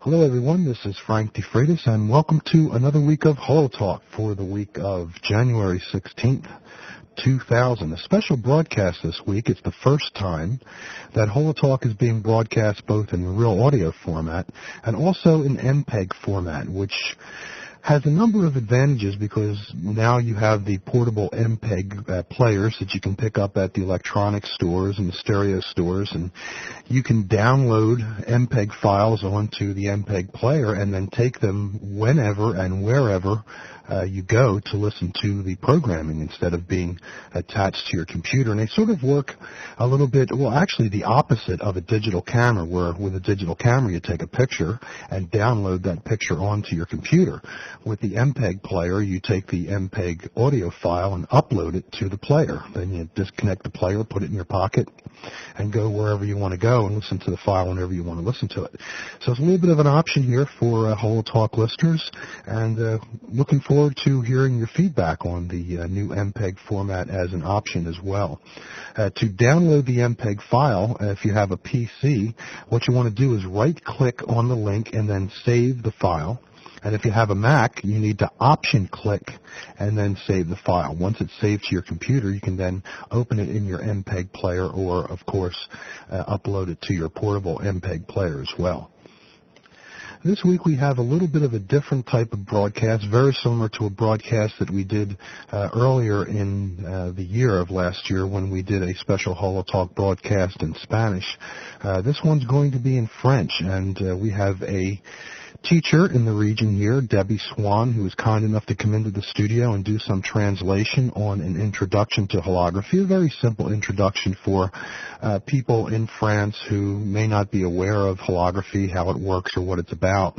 Hello everyone, this is Frank DeFreitas and welcome to another week of HoloTalk for the week of January 16th, 2000. A special broadcast this week. It's the first time that HoloTalk is being broadcast both in real audio format and also in MPEG format, which has a number of advantages because now you have the portable MPEG players that you can pick up at the electronics stores and the stereo stores, and you can download MPEG files onto the MPEG player and then take them whenever and wherever you go to listen to the programming instead of being attached to your computer. And they sort of work a little bit, well, actually the opposite of a digital camera, where with a digital camera you take a picture and download that picture onto your computer. With the MPEG player, you take the MPEG audio file and upload it to the player. Then you disconnect the player, put it in your pocket, and go wherever you want to go and listen to the file whenever you want to listen to it. So it's a little bit of an option here for HoloTalk listeners, and looking forward to hearing your feedback on the new MPEG format as an option as well. To download the MPEG file, if you have a PC, what you want to do is right-click on the link and then save the file. And if you have a Mac, you need to option-click and then save the file. Once it's saved to your computer, you can then open it in your MPEG player or, of course, upload it to your portable MPEG player as well. This week we have a little bit of a different type of broadcast, very similar to a broadcast that we did earlier in the year of last year when we did a special HoloTalk broadcast in Spanish. This one's going to be in French, and we have a teacher in the region here, Debbie Swann, who was kind enough to come into the studio and do some translation on an introduction to holography, a very simple introduction for people in France who may not be aware of holography, how it works or what it's about,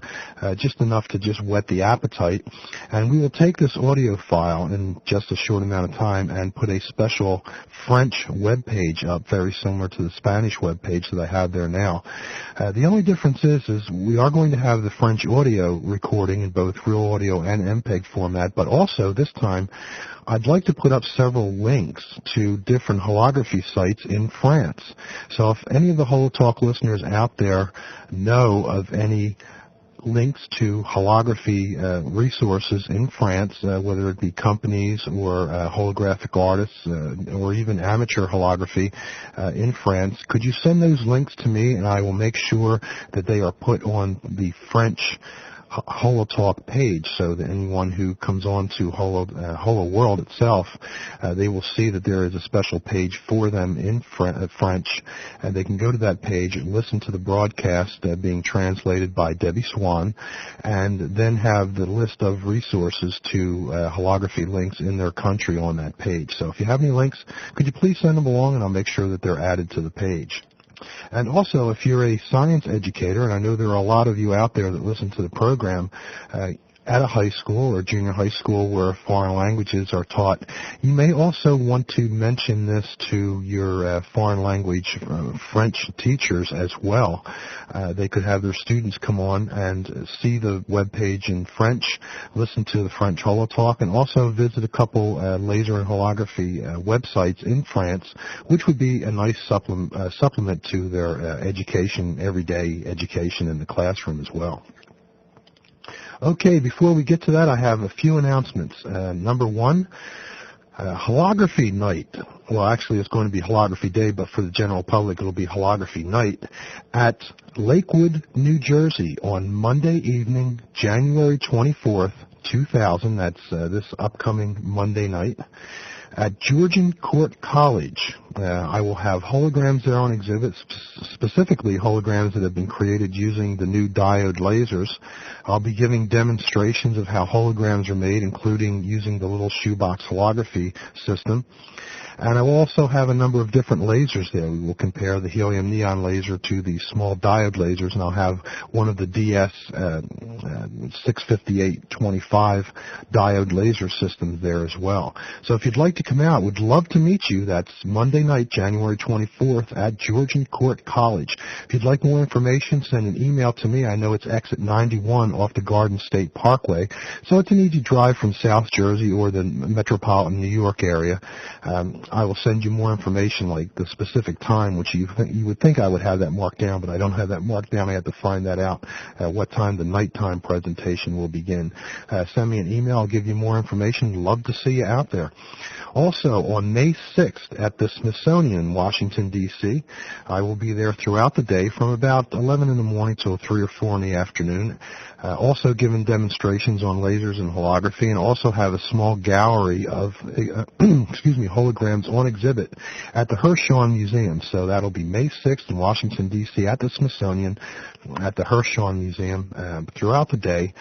just enough to just whet the appetite. And we will take this audio file in just a short amount of time and put a special French web page up, very similar to the Spanish web page that I have there now. The only difference is we are going to have the French audio recording in both real audio and MPEG format, but also this time I'd like to put up several links to different holography sites in France. So if any of the HoloTalk listeners out there know of any links to holography resources in France, whether it be companies or holographic artists or even amateur holography in France, could you send those links to me, and I will make sure that they are put on the French HoloTalk page, so that anyone who comes on to Holo World itself, they will see that there is a special page for them in French, and they can go to that page and listen to the broadcast being translated by Debbie Swann, and then have the list of resources to holography links in their country on that page. So if you have any links, could you please send them along, and I'll make sure that they're added to the page. And also, if you're a science educator, and I know there are a lot of you out there that listen to the program, at a high school or junior high school where foreign languages are taught, you may also want to mention this to your foreign language French teachers as well. They could have their students come on and see the web page in French, listen to the French HoloTalk, and also visit a couple laser and holography websites in France, which would be a nice supplement to their education, everyday education in the classroom as well. Okay, before we get to that, I have a few announcements. Number one, Holography Night. Well, actually, it's going to be Holography Day, but for the general public, it'll be Holography Night at Lakewood, New Jersey on Monday evening, January 24th, 2000. That's this upcoming Monday night. At Georgian Court College, I will have holograms there on exhibit, specifically holograms that have been created using the new diode lasers. I'll be giving demonstrations of how holograms are made, including using the little shoebox holography system. And I will also have a number of different lasers there. We will compare the helium neon laser to the small diode lasers, and I'll have one of the DS 65825 diode laser systems there as well. So if you'd like to come out. Would love to meet you. That's Monday night, January 24th at Georgian Court College. If you'd like more information, send an email to me. I know it's exit 91 off the Garden State Parkway, so it's an easy drive from South Jersey or the metropolitan New York area. I will send you more information, like the specific time, which you would think I would have that marked down, but I don't have that marked down. I have to find that out, what time the nighttime presentation will begin. Send me an email. I'll give you more information. Love to see you out there. Also, on May 6th at the Smithsonian in Washington, D.C., I will be there throughout the day from about 11 in the morning till 3 or 4 in the afternoon. Also giving demonstrations on lasers and holography, and also have a small gallery of holograms on exhibit at the Hirshhorn Museum. So that'll be May 6th in Washington, D.C. at the Smithsonian at the Hirshhorn Museum throughout the day.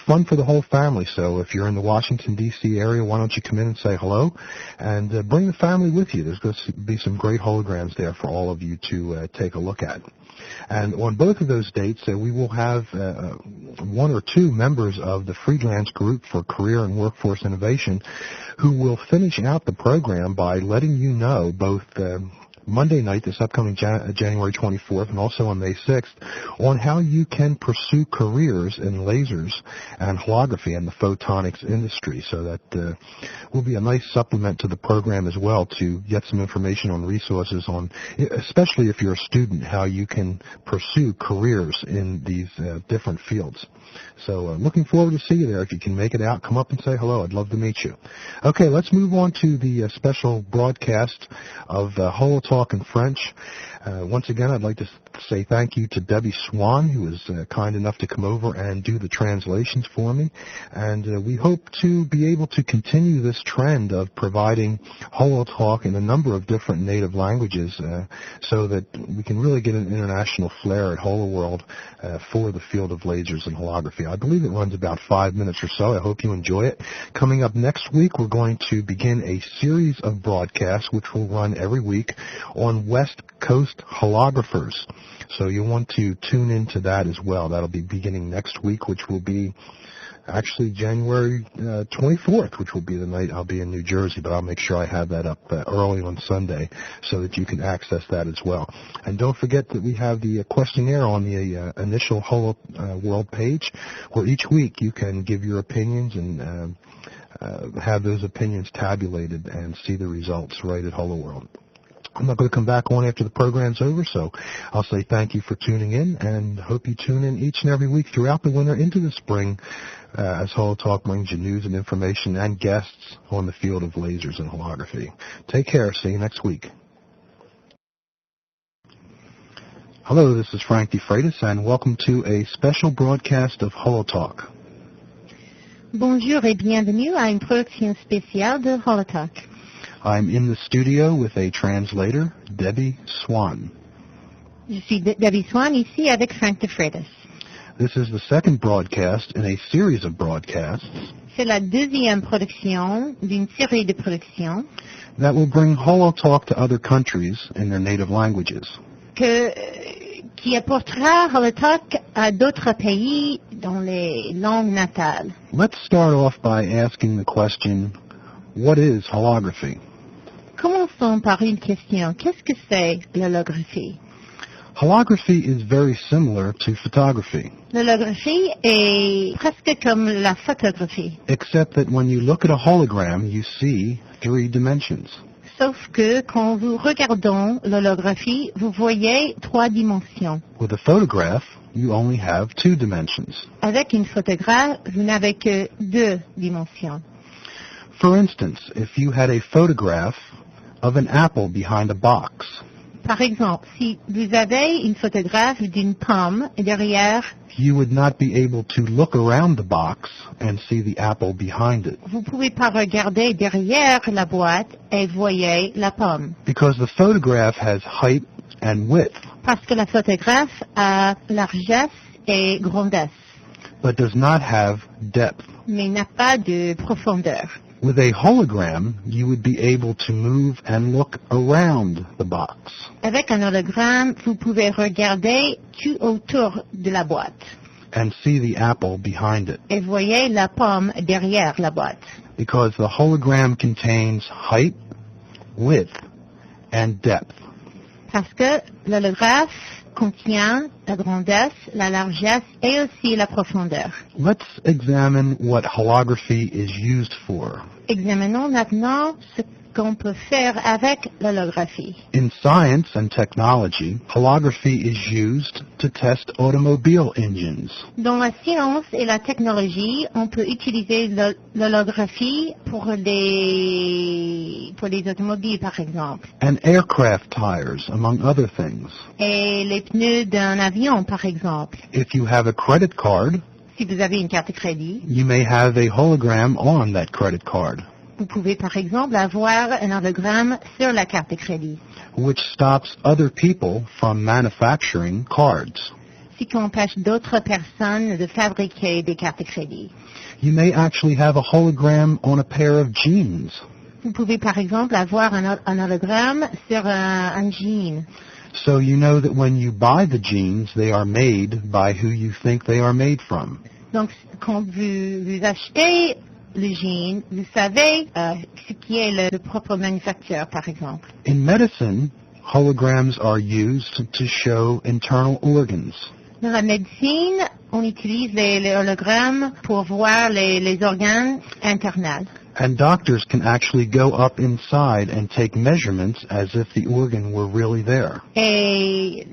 Fun for the whole family. So if you're in the Washington, D.C. area, why don't you come in and say hello and bring the family with you. There's going to be some great holograms there for all of you to take a look at. And on both of those dates, we will have one or two members of the freelance group for career and workforce innovation who will finish out the program by letting you know both Monday night, this upcoming January 24th, and also on May 6th, on how you can pursue careers in lasers and holography and the photonics industry. So that will be a nice supplement to the program as well, to get some information on resources on, especially if you're a student, how you can pursue careers in these different fields. So looking forward to see you there. If you can make it out, come up and say hello. I'd love to meet you. Okay, let's move on to the special broadcast of HoloTalk in French. Once again, I'd like to say thank you to Debbie Swann, who was kind enough to come over and do the translations for me. And we hope to be able to continue this trend of providing HoloTalk in a number of different native languages so that we can really get an international flair at HoloWorld for the field of lasers and holography. I believe it runs about 5 minutes or so. I hope you enjoy it. Coming up next week, we're going to begin a series of broadcasts which will run every week on West Coast holographers. So you'll want to tune into that as well. That'll be beginning next week, which will be actually January 24th, which will be the night I'll be in New Jersey, but I'll make sure I have that up early on Sunday so that you can access that as well. And don't forget that we have the questionnaire on the initial Holo World page, where each week you can give your opinions and have those opinions tabulated and see the results right at Holo World. I'm not going to come back on after the program's over, so I'll say thank you for tuning in, and hope you tune in each and every week throughout the winter into the spring as HoloTalk brings you news and information and guests on the field of lasers and holography. Take care. See you next week. Hello, this is Frank DeFreitas, and welcome to a special broadcast of HoloTalk. Bonjour et bienvenue à une production spéciale de HoloTalk. I'm in the studio with a translator, Debbie Swann. Je suis Debbie Swann ici avec Frank DeFreitas. This is the second broadcast in a series of broadcasts. C'est la deuxième production d'une série de productions that will bring HoloTalk to other countries in their native languages. Qui apportera HoloTalk à d'autres pays dans les langues natales. Let's start off by asking the question, what is holography? Commençons par une question. Qu'est-ce que c'est l'holographie? Holography is very similar to photography. L'holographie est presque comme la photographie. Except that when you look at a hologram, you see 3 dimensions. Sauf que quand vous regardez l'holographie, vous voyez 3 dimensions. With a photograph, you only have 2 dimensions. Avec une photographe, vous n'avez que 2 dimensions. For instance, if you had a photograph of an apple behind a box. Par exemple, si vous avez une photographe d'une pomme derrière, you would not be able to look around the box and see the apple behind it. Vous pouvez pas regarder derrière la boîte et voyez la pomme. Because the photograph has height and width. Parce que la photographe a largesse et grandesse. But does not have depth. Mais n'a pas de profondeur. With a hologram, you would be able to move and look around the box. Avec un hologramme, vous pouvez regarder tout autour de la boîte. And see the apple behind it. Et voyez la pomme derrière la boîte. because the hologram contains height, width, and depth. Parce que l'holographe contient la grandeur, la largesse et aussi la profondeur. Let's examine what holography is used for. Examinons maintenant ce qu'on peut faire avec l'holographie. In science and technology, holography is used to test automobile engines. Dans la science et la technologie, on peut utiliser l'holographie pour les automobiles, par exemple, And aircraft tires, among other things. et les pneus d'un avion, par exemple. If you have a credit card, Si vous avez une carte de crédit, you may have a hologram on that credit card, vous pouvez, par exemple, avoir un hologramme sur la carte de crédit, which stops other people from manufacturing cards. ce qui empêche d'autres personnes de fabriquer des cartes de crédit. You may actually have a hologram on a pair of jeans. Vous pouvez, par exemple, avoir un hologramme sur un jean. So you know that when you buy the jeans, they are made by who you think they are made from. Donc, quand vous achetez le jean, vous savez ce qui est le propre manufacture, par exemple. In medicine, holograms are used to show internal organs. Dans la médecine, on utilise les hologrammes pour voir les organes internals. And doctors can actually go up inside and take measurements as if the organ were really there. Et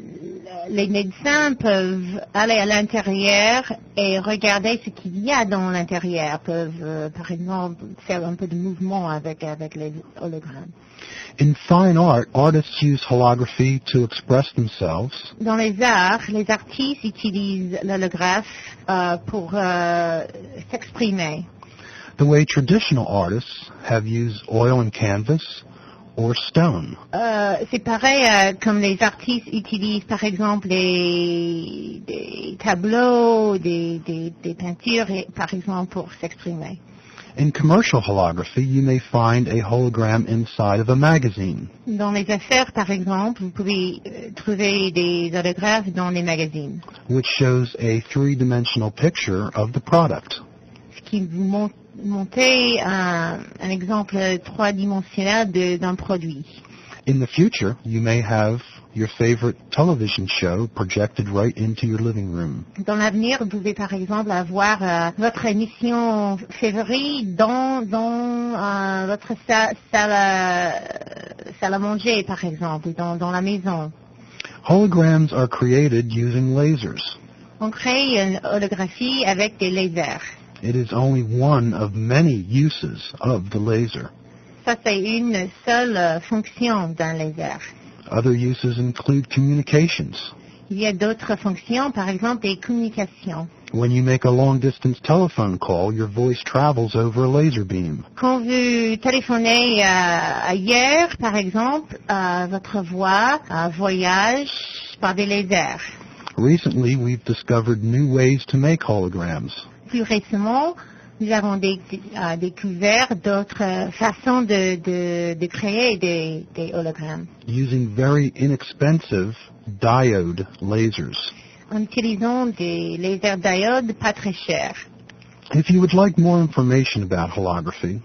les médecins peuvent aller à l'intérieur et regarder ce qu'il y a dans l'intérieur, peuvent, par exemple, faire un peu de mouvement avec les hologrammes. In fine art, artists use holography to express themselves, Dans les arts, les artistes utilisent l'holographe pour s'exprimer. the way traditional artists have used oil and canvas or stone. C'est pareil comme les artistes utilisent par exemple des tableaux, des peintures, par exemple, pour s'exprimer. In commercial holography, you may find a hologram inside of a magazine. Dans les affaires, par exemple, vous pouvez trouver des holographes dans les magazines, Which shows a three-dimensional picture of the product. ce qui vous montre un exemple trois-dimensionnel d'un produit. In the future, you may have your favorite television show projected right into your living room. Dans l'avenir, vous pouvez par exemple avoir votre émission favorite dans votre salle à manger, par exemple, dans la maison. Holograms are created using lasers. On crée une holographie avec des lasers. It is only one of many uses of the laser. Ça, c'est une seule fonction d'un laser. Other uses include communications. Il y a d'autres fonctions, par exemple des communications. When you make a long-distance telephone call, your voice travels over a laser beam. Quand vous téléphonez ailleurs, par exemple, votre voix voyage par des lasers. Recently, we've discovered new ways to make holograms. Plus récemment, nous avons découvert d'autres façons de créer des hologrammes Using very inexpensive diode lasers. en utilisant des lasers diodes pas très chers. If you would like more information about holography,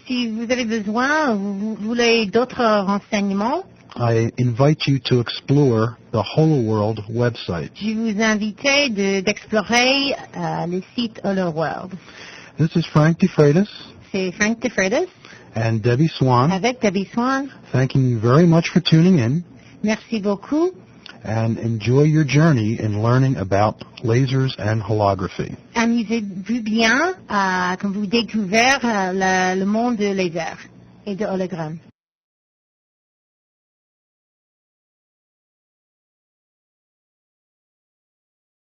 Si vous avez besoin, vous voulez d'autres renseignements, I invite you to explore the HoloWorld website. je vous invite d'explorer le site HoloWorld. This is Frank DeFreitas C'est Frank DeFreitas and Debbie Swann, avec Debbie Swann. thanking you very much for tuning in, Merci beaucoup. and enjoy your journey in learning about lasers and holography. Amusez-vous bien quand vous découvrez le monde de laser et de hologrammes.